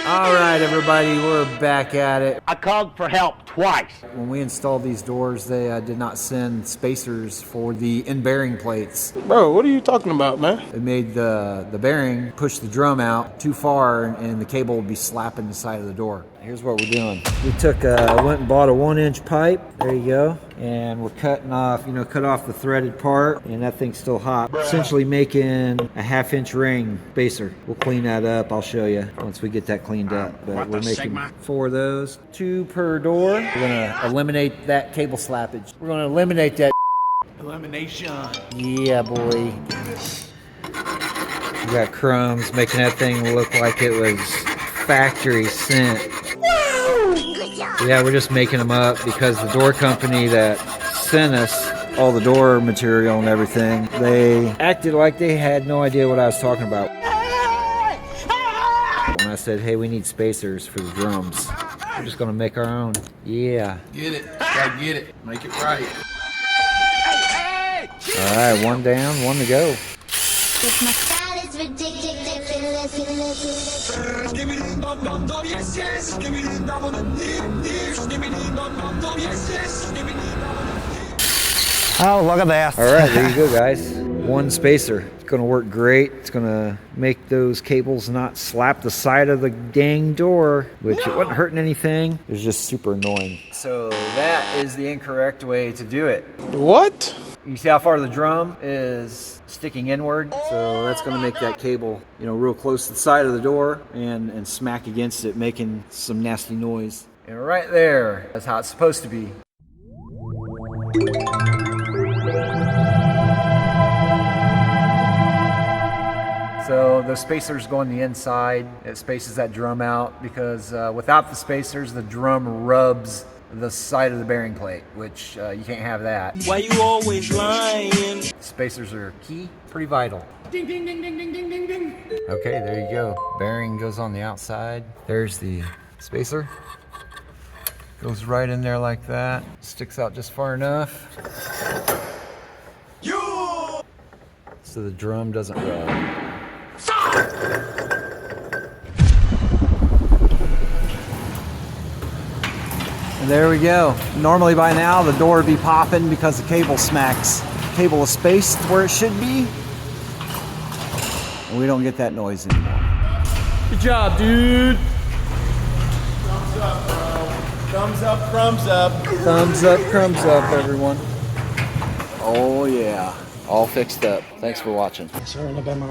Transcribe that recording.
All right, everybody, we're back at it. I called for help twice. When we installed these doors, they did not send spacers for the end bearing plates. Bro, what are you talking about, man? It made the bearing push the drum out too far, and the cable would be slapping the side of the door. Here's what we're doing. We went and bought a 1-inch pipe. There you go. And we're cutting off, cut off the threaded part, and that thing's still hot. Essentially making a 1/2-inch ring spacer. We'll clean that up. I'll show you once we get that cleaned up. But we're making 4 of those, 2 per door. We're gonna eliminate that cable slappage. We're gonna eliminate that. Elimination. Yeah, boy. We got crumbs making that thing look like it was factory sent. Yeah, we're just making them up because the door company that sent us all the door material and everything, they acted like they had no idea what I was talking about. When I said, hey, we need spacers for the drums, we're just gonna make our own. Yeah. Get it. Gotta get it. Make it right. All right, 1 down, 1 to go. Oh, look at that. All right, there you go, guys. 1 spacer. It's gonna work great. It's gonna make those cables not slap the side of the dang door, which it wasn't hurting anything. It was just super annoying. So that is the incorrect way to do it. What? You see how far the drum is sticking inward? So that's gonna make that cable, real close to the side of the door and smack against it, making some nasty noise. And right there, that's how it's supposed to be. So the spacers go on the inside. It spaces that drum out because without the spacers, the drum rubs the side of the bearing plate, which you can't have that. Why you always lying? Spacers are key, pretty vital. Ding, ding, ding, ding, ding, ding, ding, ding. Okay, there you go. Bearing goes on the outside. There's the spacer. Goes right in there like that. Sticks out just far enough. So the drum doesn't rub. And there we go. Normally by now the door would be popping because the cable smacks. The cable is spaced where it should be. And we don't get that noise anymore. Good job, dude. Thumbs up, bro. Thumbs up, crumbs up. Thumbs up, crumbs up, everyone. Oh yeah. All fixed up. Thanks for watching. Sir, Alabama.